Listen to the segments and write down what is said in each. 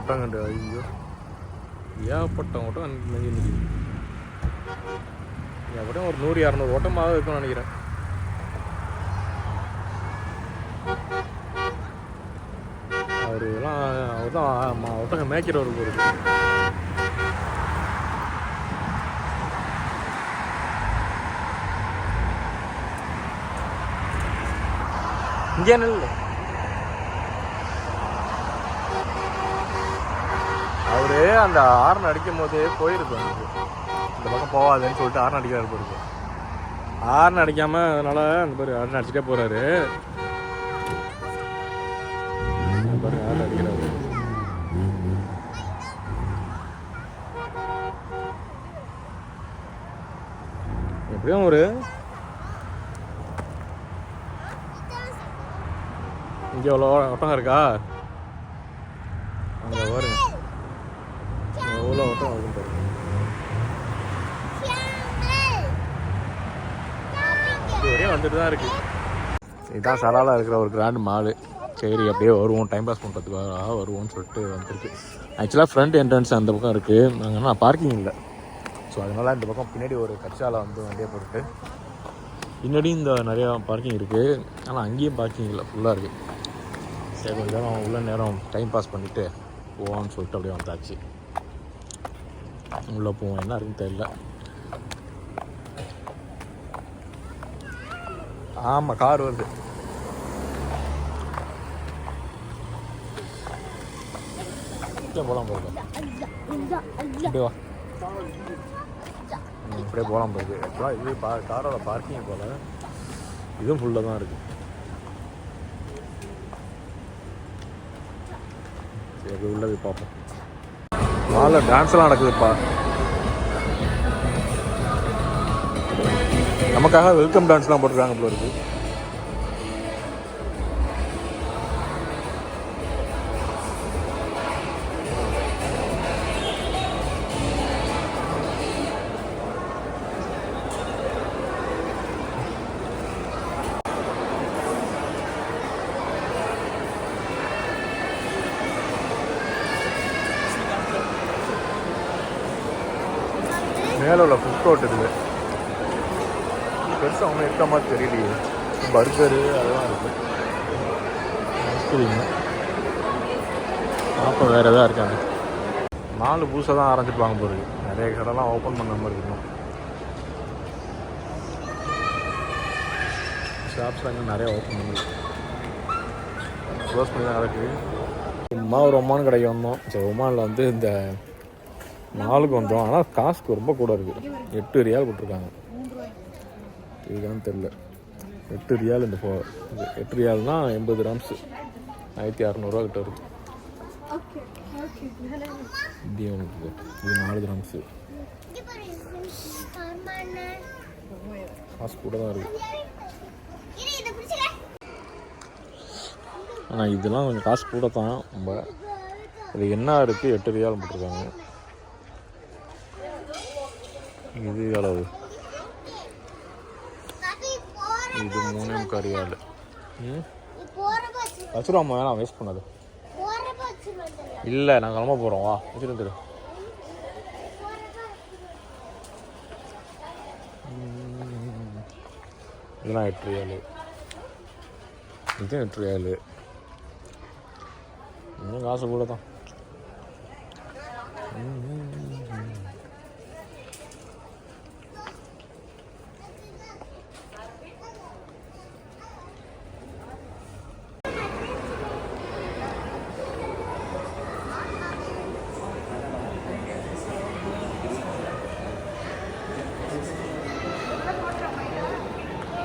ஒட்டகண்டு. ஐயோ ஏகப்பட்ட ஓட்டம் நெஞ்சு நிற்கிது. எப்படியும் ஒரு 100-200 ஓட்டமாக இருக்கும்னு நினைக்கிறேன். அவர் தான் ஒட்டகம் மேய்க்கிறவர் போகிறது. இங்கே இல்லை, அவரு அந்த ஹார்ன் அடிக்கும் போது போயிருக்கும். இந்த பக்கம் போகாதுன்னு சொல்லிட்டு ஹார்ன் அடிக்கிறாரு போயிருக்கு. ஹார்ன் அடிக்காம அதனால அந்த மாதிரி ஹார்ன் அடிச்சுட்டே போறாரு. ஹார்ன் அடிக்கிறாரு. எப்படியும் ஒரு இங்கே எவ்வளோ ஒட்டகம் இருக்கா அங்கே பாருங்க, எவ்வளோ ஒட்டம் வருதுன்னு பாருங்க. இதுவரையும் வந்துட்டு தான் இருக்கு. இதுதான் சராலாக இருக்கிற ஒரு கிராண்ட் மாலு. சரி அப்படியே வருவோம், டைம் பாஸ் பண்ணுறதுக்காக வருவோம்னு சொல்லிட்டு வந்துருக்கு. ஆக்சுவலாக ஃப்ரண்ட் என்ட்ரன்ஸ் அந்த பக்கம் இருக்குது. நாங்கள் பார்க்கிங் இல்லை, ஸோ அதனால் இந்த பக்கம் பின்னாடி ஒரு கட்சாலை வந்து வண்டியை போட்டு பின்னாடி இந்த நிறையா பார்க்கிங் இருக்குது. ஆனால் அங்கேயும் பார்க்கிங் இல்லை, ஃபுல்லாக இருக்குது. சரி கொஞ்சம் நேரம் உள்ள நேரம் டைம் பாஸ் பண்ணிவிட்டு போவோம்னு சொல்லிட்டு அப்படியே வந்தாச்சு. உள்ளே போவோம், என்ன இருக்குன்னு தெரியல. ஆமாம் கார் வருது. போகலாம் போகுது, இப்படியே வா, இப்படியே போகலாம் போகுது. ஆக்சுவலாக இது காரோட பார்க்கிங் போல், இதுவும் ஃபுல்லாக தான் இருக்குது. சரி உள்ளே போய் பார்ப்போம். மாலில் டான்ஸ்லாம் நடக்குதுப்பா. நமக்காக வெல்கம் டான்ஸ்லாம் போட்டுருக்காங்க போல இருக்குது. மேலே உள்ள ஃபுட் கோர்ட் இருக்குது. பெருசாக ஒன்றும் இருக்க மாதிரி தெரியலையே. பர்கரு அதெல்லாம் இருக்குது. ஐஸ்கிரீமு அப்போ வேறு எதாவது இருக்காங்க. 4 பூசை தான் ஆரம்பிச்சிட்டு வாங்க போகிறது. நிறைய கடைலாம் ஓப்பன் பண்ண மாதிரி இருக்கணும். ஷாப்ஸ் அங்கே நிறையா ஓப்பன் பண்ணி க்ளோஸ் பண்ணி தான் இருக்குது. சும்மா ஒரு ஒமான் கடைக்கு வந்தோம். சரி ஒமானில் வந்து இந்த 4க்கு வந்தோம். ஆனால் காசுக்கு ரொம்ப கூட இருக்குது. 8 ரியால் போட்டிருக்காங்க. இதுதான் தெரில, 8 ரியால். இந்த 8 ரியால்னால் 80 கிராம்ஸு 1600 கிட்ட இருக்குது. இது 4 கிராம்ஸு. காசு கூட தான் இருக்குது. ஆனால் இதெல்லாம் கொஞ்சம் காசு கூட தான். ரொம்ப இது என்ன இருக்குது, 8 ரியால் போட்டிருக்காங்க. இது அளவு, இது 3 ரியால். வச்சுருவாம்மா, வேணாம் வேஸ்ட் பண்ணாது. இல்லை நாங்கள் கிளம்ப போகிறோம், வா வச்சுருந்து. இதெல்லாம் 8 ரியால், இதுவும் 8 ரியால். இன்னும் காசு கூட தான்.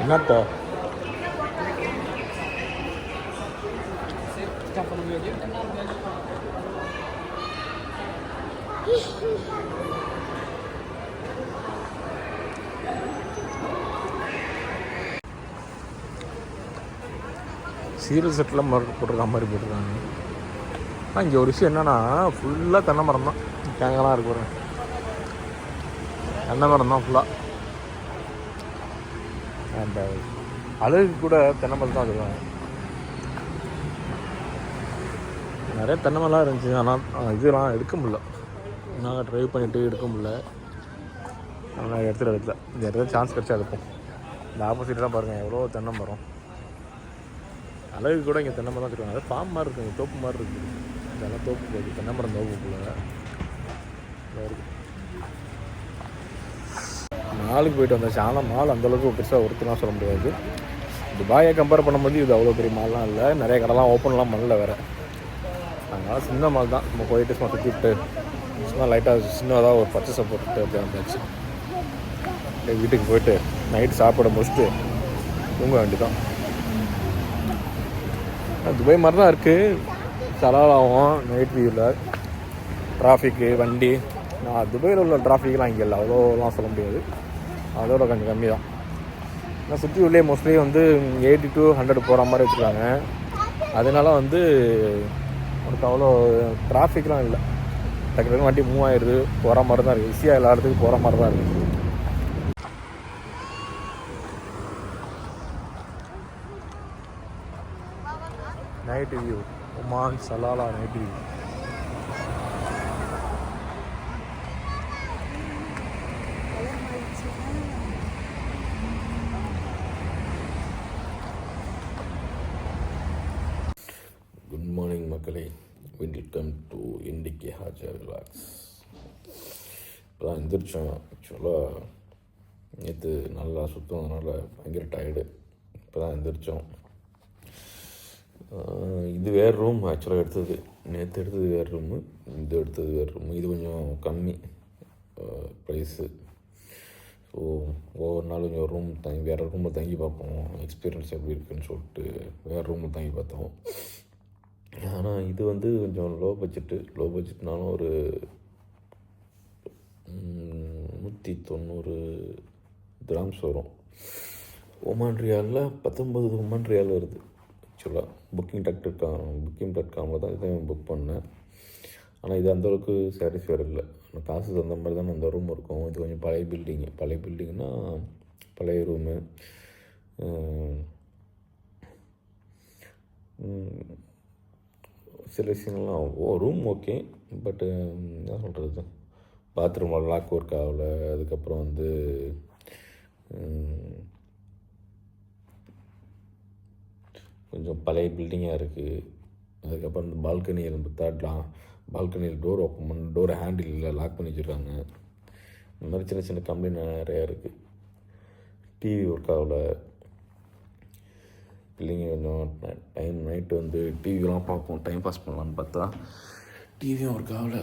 என்னத்த சீரியல் செட்டில் போட்டிருக்க மாதிரி போட்டிருக்காங்க. ஆனால் இங்கே ஒரு விஷயம் என்னென்னா ஃபுல்லாக தென்னை மரம் தான். தேங்காய்லாம் இருக்கு பாருங்க, தென்னை மரம் தான் ஃபுல்லாக. அந்த அழகு கூட தென்னை மரம் தான் சொல்லுவாங்க. நிறைய தென்னை மரம்லாம் இருந்துச்சு. ஆனால் இதெல்லாம் எடுக்க முடியல. நாங்கள் ட்ரைவ் பண்ணிவிட்டு எடுக்க முடியல. ஆனால் எடுத்துல இந்த இடத்துல சான்ஸ் கிடச்சா எடுப்போம். இந்த ஆப்போசிட்லாம் பாருங்கள் எவ்வளோ தென்னை மரம். அழகு கூட இங்கே தென்னை மரம் வச்சுருக்காங்க. அது ஃபார்ம் மாதிரி இருக்குது, தோப்பு மாதிரி இருக்குது. இதெல்லாம் தோப்பு போகுது, தென்னை மரம் தோப்புக்குள்ள இருக்குது. மாலுக்கு போயிட்டு வந்தாச்சு. ஆனால் மால் அந்தளவுக்கு பெருசாக ஒருத்தலாம் சொல்ல முடியாது. துபாயை கம்பேர் பண்ணும்போது இது அவ்வளோ பெரிய மால்லாம் இல்லை. நிறைய கடைலாம் ஓப்பன்லாம் பண்ணல வேறு. அதனால் சின்ன மால் தான். நம்ம போயிட்டு சும்மா சுற்றிட்டு சும்மா லைட்டாக சின்னதாக ஒரு பர்ச்சேஸை போட்டுட்டு அப்படியே வந்தாச்சு. வீட்டுக்கு போயிட்டு நைட்டு சாப்பிட முடிச்சுட்டு தூங்க வேண்டியதான். துபாய் மாதிரி தான் இருக்குது. சலாலாகும் நைட் வியூவில் டிராஃபிக்கு வண்டி. நான் துபாயில் உள்ள டிராஃபிக்லாம் இங்கே இல்லை, அவ்வளோலாம் சொல்ல முடியாது. அதோட கொஞ்சம் கம்மி தான். ஆனால் சுற்றி உள்ளே மோஸ்ட்லி வந்து 80 to 100 போகிற மாதிரி வச்சுருக்காங்க. அதனால வந்து உனக்கு அவ்வளோ டிராஃபிக்லாம் இல்லை. டக்கு வண்டி மூவ் ஆயிடுது, போகிற மாதிரி தான் இருக்குது. ஈஸியாக எல்லா இடத்துக்கும் போகிற மாதிரி தான் இருக்குது. Night view, Oman Salalah night view. Good morning மக்களே, வெல்கம் டு இண்டிகே ஹாஜா விலாக்ஸ். இப்போ தான் எந்திரிச்சோம். ஆக்சுவலாக நேற்று நல்லா சுத்தம், பயங்கர டயர்டு. இப்போ தான் எந்திரிச்சோம். இது வேறு ரூம் ஆக்சுவலாக எடுத்தது. நேற்று எடுத்தது வேறு ரூமு, இது எடுத்தது வேறு ரூமு. இது கொஞ்சம் கம்மி ப்ரைஸு. ஸோ ஒவ்வொரு நாள் கொஞ்சம் ரூம் வேறு ரூமில் தங்கி பார்ப்போம், எக்ஸ்பீரியன்ஸ் எப்படி இருக்குதுன்னு சொல்லிட்டு வேறு ரூமில் தங்கி பார்த்தோம். ஆனால் இது வந்து கொஞ்சம் லோ பட்ஜெட்னாலும் ஒரு 190 கிராம்ஸ் வரும். ஒமான் ரியாலில் 19 ஒமான் ரியால் வருது. ஆக்சுவலாக booking.com தான் இதை புக் பண்ணேன். ஆனால் இது அந்தளவுக்கு சாட்டிஸ்ஃபைட் இல்லை. ஆனால் காசு தகுந்த மாதிரி தான் அந்த ரூம் இருக்கும். இது கொஞ்சம் பழைய பில்டிங்னா பழைய ரூமு. சில விஷயங்கள்லாம் ரூம் ஓகே, பட்டு என்ன சொல்கிறது, பாத்ரூமில் லாக் ஒர்க் ஆகலை. அதுக்கப்புறம் வந்து கொஞ்சம் பழைய பில்டிங்காக இருக்குது. அதுக்கப்புறம் இந்த பால்கனியில் பால்கனியில் டோர் ஹேண்டில் லாக் பண்ணி வச்சுருக்காங்க. இந்த மாதிரி சின்ன சின்ன கம்ப்ளைண்ட் நிறையா இருக்குது. டிவி ஒர்க் ஆகலை. பிள்ளைங்க கொஞ்சம் நைட்டு வந்து டிவிலாம் பார்ப்போம், டைம் பாஸ் பண்ணலான்னு பார்த்தா டிவியும் ஒர்க் ஆகலை.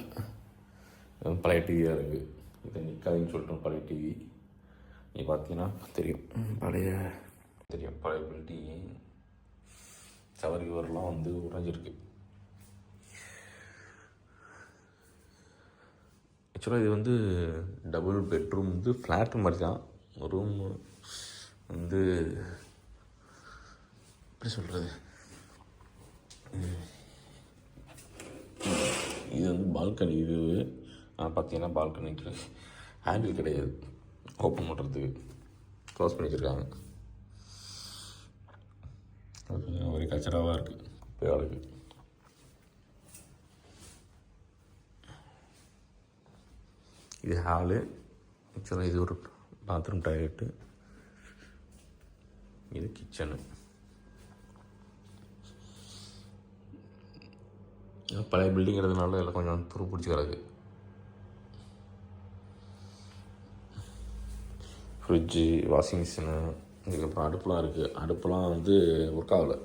பழைய டிவியாக இருக்குது. இதை நிற்காதுன்னு சொல்லிட்டோம். பழைய டிவி நீ பார்த்தீங்கன்னா தெரியும். பழைய பில்டிங் சவரிவரெலாம் வந்து உடைஞ்சிருக்கு. ஆக்சுவலாக இது வந்து டபுள் பெட்ரூம் வந்து ஃப்ளாட் மாதிரி தான். ரூம் வந்து எப்படி சொல்கிறது, இது வந்து பால்கனி வியூ. பார்த்தீங்கன்னா பால்கனிக்கு ஹேண்டில் கிடையாது, ஓப்பன் பண்ணுறதுக்கு க்ளோஸ் பண்ணி வச்சுருக்காங்க. அது கொஞ்சம் ஒரே கச்சராவாக இருக்குது, குப்பையாக இருக்குது. இது ஹாலு. ஆக்சுவலாக இது ஒரு பாத்ரூம், டாய்லெட்டு. இது கிச்சனு. பழைய பில்டிங்கிறதுனால எல்லாம் கொஞ்சம் துரு பிடிச்சி கிடக்கு. ஃப்ரிட்ஜு, வாஷிங் மிஷினு, இதுக்கப்புறம் அடுப்புலாம் இருக்குது. அடுப்புலாம் வந்து ஒர்க் ஆகலை,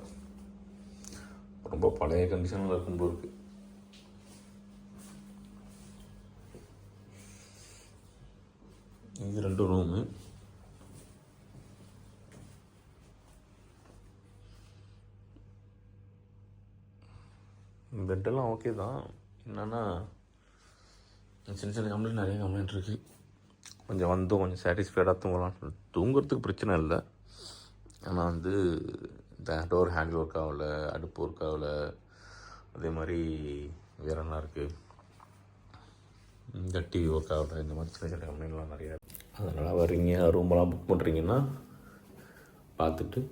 ரொம்ப பழைய கண்டிஷனில் இருக்கும்போது இருக்குது. இது 2 ரூமு. பெட்டெல்லாம் ஓகே தான். என்னென்னா சின்ன சின்ன கம்ப்ளைண்ட், நிறைய கம்ப்ளைண்ட் இருக்குது. கொஞ்சம் கொஞ்சம் சாட்டிஸ்ஃபைடாக தூங்கலாம்னு சொல்லிட்டு. தூங்குறதுக்கு பிரச்சனை இல்லை, ஆனால் வந்து இந்த டோர் ஹேண்டில் ஒர்க் ஆகலை, அடுப்பு ஒர்க் ஆகலை. அதே மாதிரி வேறு என்ன இருக்குது, இந்த டிவி ஒர்க் ஆகலை. இந்த மாதிரி சின்ன சின்ன கம்ப்ளைண்ட்லாம் நிறையா இருக்குது. அதனால் வர்றீங்க, ரூமெல்லாம் புக் பண்ணுறீங்கன்னா பார்த்துட்டு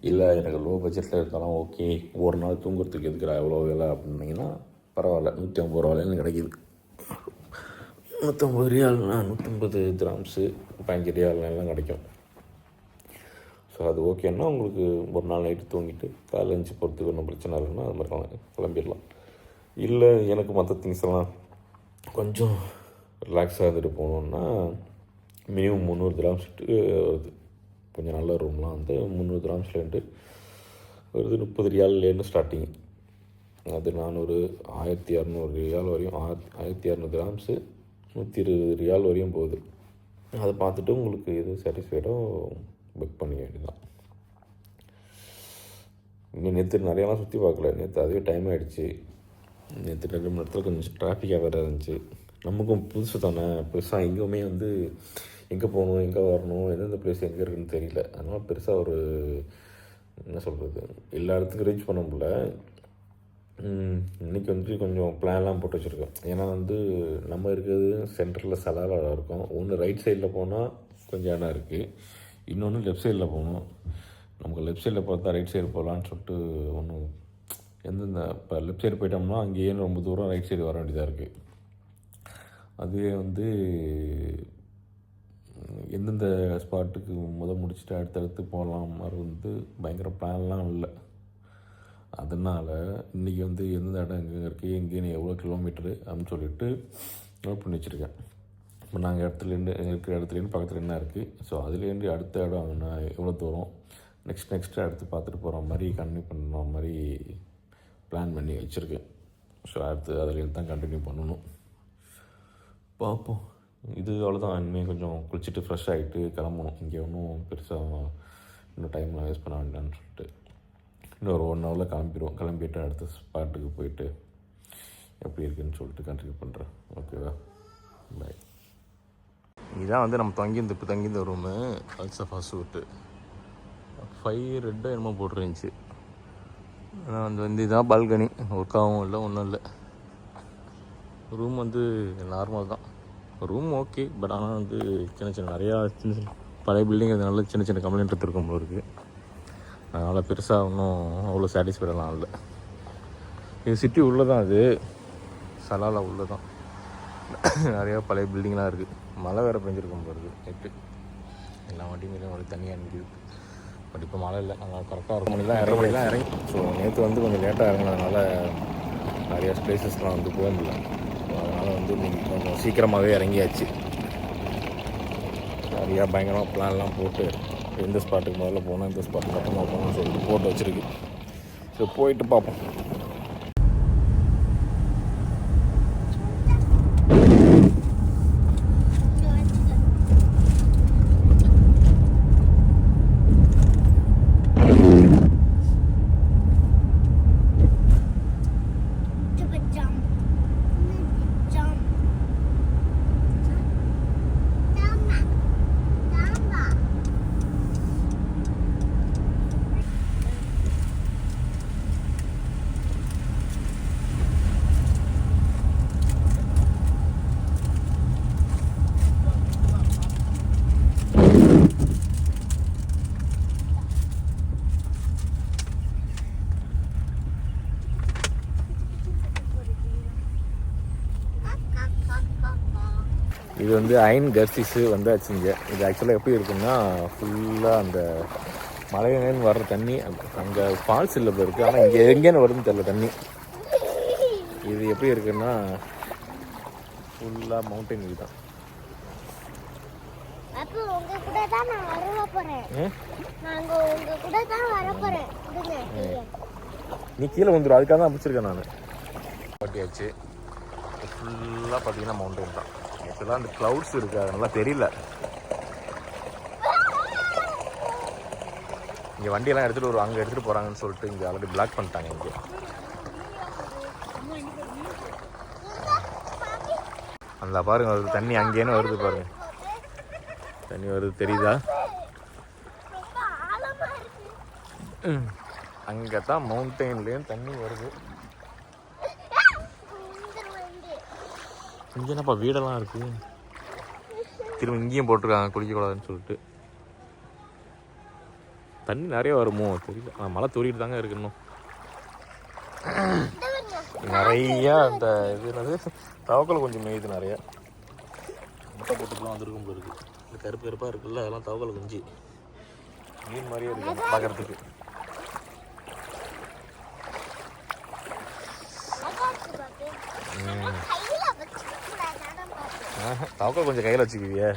இல்லை எனக்கு லோ பட்ஜெட்டில் இருந்தாலும் ஓகே, ஒரு நாள் தூங்குறதுக்கு எதுக்குறா எவ்வளோ வேலை அப்படின்னீங்கன்னா பரவாயில்ல, 150 ரூபாயிலேருந்து கிடைக்கிது. 150 ரியால்னா 150 கிராம்ஸு 15 ரியால்லாம் கிடைக்கும். ஸோ அது ஓகேன்னா உங்களுக்கு ஒரு நாள் நைட்டு தூங்கிட்டு காலைல எழுந்துச்சி போகிறதுக்கு ஒன்றும் பிரச்சனை இல்லைன்னா அது மாதிரி கிளம்பிடலாம். இல்லை எனக்கு மற்ற திங்ஸ் எல்லாம் கொஞ்சம் ரிலாக்ஸாக இருந்துட்டு போகணுன்னா மினிமம் 300 கிராம்ஸ்ட்டு வருது. கொஞ்சம் நல்ல ரூம்லாம் வந்து 300 கிராம்ஸ்லேருந்து வருது. 30 ரியால்லேருந்து ஸ்டார்டிங். அது 400 1200 ரியால் வரையும், 1200 கிராம்ஸு 120 ரியால் வரையும் போகுது. அதை பார்த்துட்டு உங்களுக்கு எது சாட்டிஸ்ஃபைடோ புக் பண்ணிக்க வேண்டியதான். இன்னும் நேற்று நிறையாலாம் சுற்றி பார்க்கல, நேற்று அதுவே டைம் ஆகிடுச்சு. நேற்று 2 மணி நேரத்தில் கொஞ்சம் டிராஃபிக்காக வேறு இருந்துச்சு. நமக்கும் புதுசு தானே, பெருசாக எங்கேயுமே வந்து எங்கே போகணும் எங்கே வரணும் எந்தெந்த பிளேஸ் எங்கே இருக்குதுன்னு தெரியல. அதனால் பெருசாக ஒரு என்ன சொல்கிறது, எல்லா இடத்துக்கும் ரீச் பண்ண முடியல. இன்றைக்கி வந்து கொஞ்சம் பிளான்லாம் போட்டு வச்சுருக்கோம். ஏன்னா வந்து நம்ம இருக்கிறது சென்டரில் சலாலாக இருக்கும். ஒன்று ரைட் சைடில் போனால் கொஞ்சம் இடம் இருக்குது, இன்னொன்று லெஃப்ட் சைடில் போகணும். நமக்கு லெஃப்ட் சைடில் பார்த்தா ரைட் சைடு போகலான்னு சொல்லிட்டு ஒன்று எந்தெந்த இப்போ லெஃப்ட் சைடு போயிட்டோம்னா அங்கேயே ரொம்ப தூரம் ரைட் சைடு வர வேண்டியதாக இருக்குது. அதுவே வந்து எந்தெந்த ஸ்பாட்டுக்கு முடிச்சுட்டு அடுத்தடுத்து போகலாம் மாதிரி வந்து பயங்கர பிளான்லாம் இல்லை. அதனால் இன்றைக்கி வந்து எந்தெந்த இடம் எங்கே இருக்குது, எங்கேன்னு எவ்வளோ கிலோமீட்டரு அப்படின்னு சொல்லிட்டு நோட் பண்ணி வச்சுருக்கேன். இப்போ நாங்கள் இருக்கிற இடத்துலேருந்து பக்கத்தில் என்ன இருக்குது, ஸோ அதுலேருந்து அடுத்த இடம் எவ்வளோ தூரம் நெக்ஸ்ட்டு அடுத்து பார்த்துட்டு போகிற மாதிரி கண்டினியூ பண்ணுற மாதிரி பிளான் பண்ணி வச்சுருக்கேன். ஸோ அடுத்து அதுலேருந்து தான் கண்டினியூ பண்ணணும். பார்ப்போம். இது அவ்வளோதான். இனிமேல் கொஞ்சம் குளிச்சுட்டு ஃப்ரெஷ் ஆகிட்டு கிளம்பணும். இங்கே ஒன்றும் பெருசாக இன்னும் டைம்லாம் வேஸ்ட் பண்ண வேண்டாம்னு சொல்லிட்டு இன்னொரு 1 ஹவரில் கிளம்பிட்டு அடுத்த ஸ்பாட்டுக்கு போயிட்டு எப்படி இருக்குதுன்னு சொல்லிட்டு கண்டினியூ பண்ணுறேன். ஓகேவா, பாய். இதுதான் வந்து நம்ம தங்கியிருந்த ரூமு. அல்சஃபா சூட்டு 5 ரெட்டாக என்னமோ போட்டுருந்துச்சு. ஆனால் வந்து இதுதான் பால்கனி. ஒர்க்காகவும் இல்லை, ஒன்றும் இல்லை. ரூம் வந்து நார்மல் தான். ரூம் ஓகே, பட் ஆனால் வந்து நிறையா சின்ன பழைய பில்டிங், அதனால சின்ன கம்ப்ளைண்ட் எடுத்துருக்கும் போல இருக்குது. அதனால் பெருசாக ஒன்றும் அவ்வளோ சாட்டிஸ்ஃபைடெல்லாம் இல்லை. இது சிட்டி உள்ளே தான், அது சலாலா உள்ளே தான். நிறையா பழைய பில்டிங்லாம் இருக்குது. மழை வேறு பெஞ்சிருக்கும் போகிறது நைட்டு. எல்லா வண்டியும் ஒரு தனியாக நிற்கிது. பட் இப்போ மழை இல்லை, நாங்கள் கரெக்டாக 1 மணிலாம் 2 மணிலாம் இறங்கி. ஸோ நேற்று வந்து கொஞ்சம் லேட்டாக இறங்கினதுனால நிறையா ஸ்பேசஸ்லாம் வந்து போக முடியல. அதனால் வந்து நீங்கள் கொஞ்சம் சீக்கிரமாகவே இறங்கியாச்சு. நிறையா பயங்கரமாக பிளான்லாம் போட்டு எந்த ஸ்பாட்டுக்கு முதல்ல போனால் இந்த ஸ்பாட்டுக்கு அப்புறமா போகணும்னு சொல்லிட்டு போட்டு வச்சுருக்கு. ஸோ போயிட்டு பார்ப்போம். இது வந்து ஐன் கர்சிஸு வந்தாச்சு இங்கே. இது ஆக்சுவலாக எப்படி இருக்குன்னா ஃபுல்லாக அந்த மலையிலேருந்து வர்ற தண்ணி அங்கே ஃபால்ஸ் இல்லை இருக்குது. ஆனால் இங்கே எங்கேன்னு வருதுன்னு தெரியல தண்ணி. இது எப்படி இருக்குன்னா ஃபுல்லாக மவுண்டைன் வியூ தான். நீ கீழே வந்துடும், அதுக்காக தான் பிடிச்சிருக்கேன் நான். பாட்டியாச்சு. ஃபுல்லாக பார்த்தீங்கன்னா மவுண்டைன் தான். ஆக்சுவலாக அந்த க்ளவுட்ஸ் இருக்குது, அதனால தெரியல. இங்கே வண்டியெல்லாம் எடுத்துகிட்டு அங்கே எடுத்துகிட்டு போகிறாங்கன்னு சொல்லிட்டு இங்கே ஆல்ரெடி பிளாக் பண்ணிட்டாங்க. இங்கே அந்த பாருங்க வருது தண்ணி, அங்கேன்னு வருது பாருங்க. தண்ணி வருது தெரியுதா? அங்கே தான் மவுண்டெயின்லேயும் தண்ணி வருது. இங்கே என்னப்பா வீடெல்லாம் இருக்குது. திரும்ப இங்கேயும் போட்டிருக்காங்க குளிக்கக்கூடாதுன்னு சொல்லிட்டு. தண்ணி நிறைய வருமோ தெரியல. மழை தூரிட்டு தாங்க இருக்கு இன்னும். நிறையா அந்த இது என்னது தவக்கல் கொஞ்சம் மேயுது நிறையா. முட்டை போட்டுக்கலாம் வந்துருக்கும் இருக்கு. இந்த கருப்பு கருப்பாக இருக்குல்ல, அதெல்லாம் தவக்கல் குஞ்சு மீன் மாதிரியே இருக்கு பார்க்குறதுக்கு. தவக்கல் கொஞ்சம் கையில் வச்சுக்குவியே.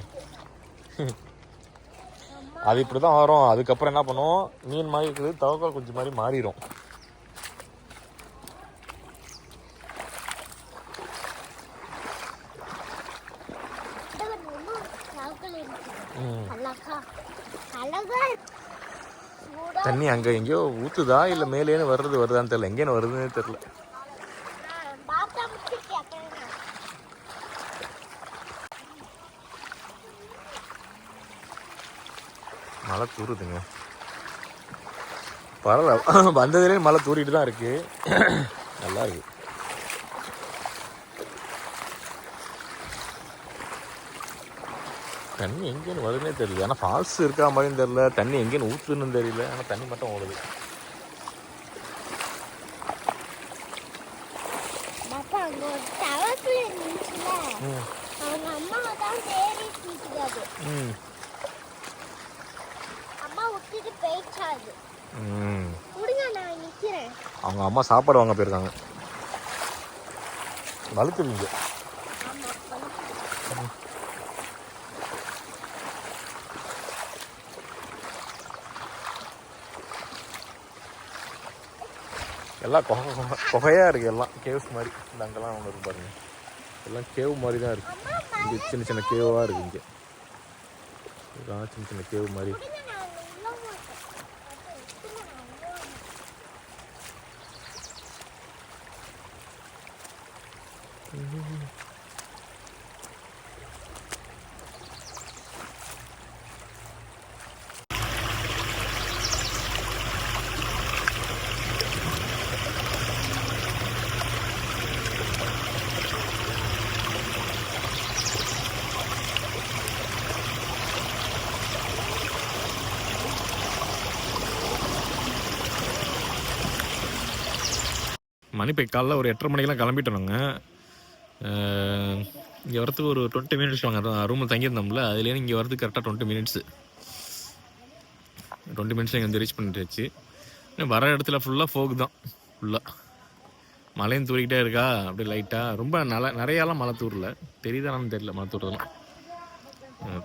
அது இப்படி தான் வரும். அதுக்கப்புறம் என்ன பண்ணுவோம், மீன் மாதிரி இருக்குது, தவக்கல் கொஞ்சம் மாதிரி மாறிடும். தண்ணி அங்கே எங்கேயோ ஊற்றுதா இல்லை மேலேன்னு வருதான்னு தெரியல. எங்கேன்னு வருதுன்னு தெரியல. மழை தூருதுங்க. பரவாயில்ல, வந்ததுலேயே மழை தூரிட்டு தான் இருக்கு. நல்லா இருக்கு. தண்ணி எங்கேன்னு வருதுன்னே தெரியல. ஆனால் ஃபால்ஸ் இருக்கா மாதிரியும் தெரியல, தண்ணி எங்கேன்னு ஊற்றுன்னு தெரியல. ஆனால் தண்ணி மட்டும் ஓடுது. அவங்க அம்மா சாப்பாடு வாங்க போயிருக்காங்க. வலுக்குவீங்க. எல்லாம் குகையாக இருக்குது. எல்லாம் கேவ்ஸ் மாதிரி. இந்த அங்கெல்லாம் ஒன்று இருக்கு பாருங்க. எல்லாம் கேவ் மாதிரி தான் இருக்குது. இங்கே சின்ன சின்ன கேவாக இருக்குது. இங்கே இதெல்லாம் சின்ன சின்ன கேவ் மாதிரி. மணி இப்போ காலைல ஒரு 8:30 மணிக்கெலாம் கிளம்பிட்டோங்க. இங்கே வரத்துக்கு ஒரு 20 மினிட்ஸ் வாங்க. அதான் ரூமில் தங்கியிருந்தோம்ல, அதுலேருந்து இங்கே வரதுக்கு கரெக்டாக 20 மினிட்ஸு இங்கே வந்து ரீச் பண்ணிட்டுச்சு. வர இடத்துல ஃபுல்லாக ஃபோக் தான். ஃபுல்லாக மழையும் தூரிக்கிட்டே இருக்கா அப்படியே லைட்டாக. ரொம்ப நிறையாலாம் மழை தூரல. தெரியுதானு தெரியல. மழை தூரதெல்லாம்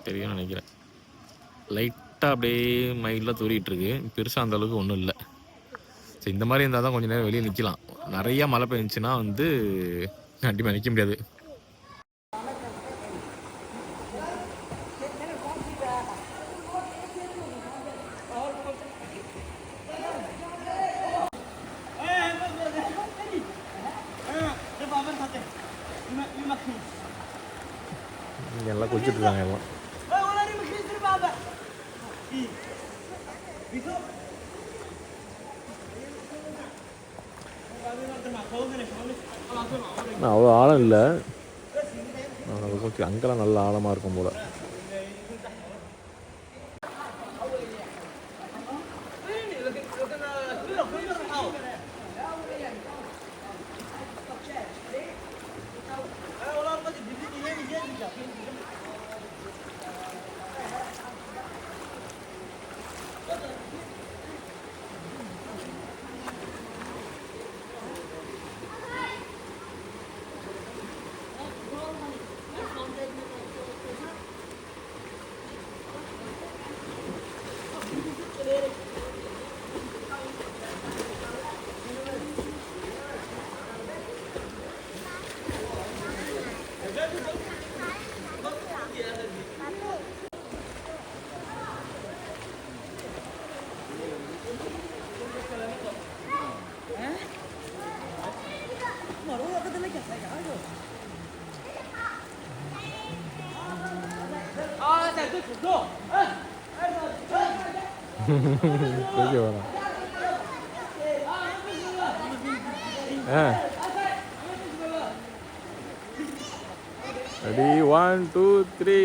தெரியும்னு நினைக்கிறேன். லைட்டாக அப்படியே மைல்டாக தூரிகிட்ருக்கு. பெருசாக அந்தளவுக்கு ஒன்றும் இல்லை. ஸோ இந்த மாதிரி இருந்தால் தான் கொஞ்சம் நேரம் வெளியே நிற்கலாம். நிறையா மழை பெஞ்சுன்னா வந்து கண்டிப்பாக நிற்க முடியாது. எல்லாம் குளிச்சுட்டு இருக்காங்க எல்லாம். அவ்வளோ ஆழம் இல்லை. கொஞ்சம் அங்கெல்லாம் நல்ல ஆழமாக இருக்கும் போல. Ready, 1, 2, 3.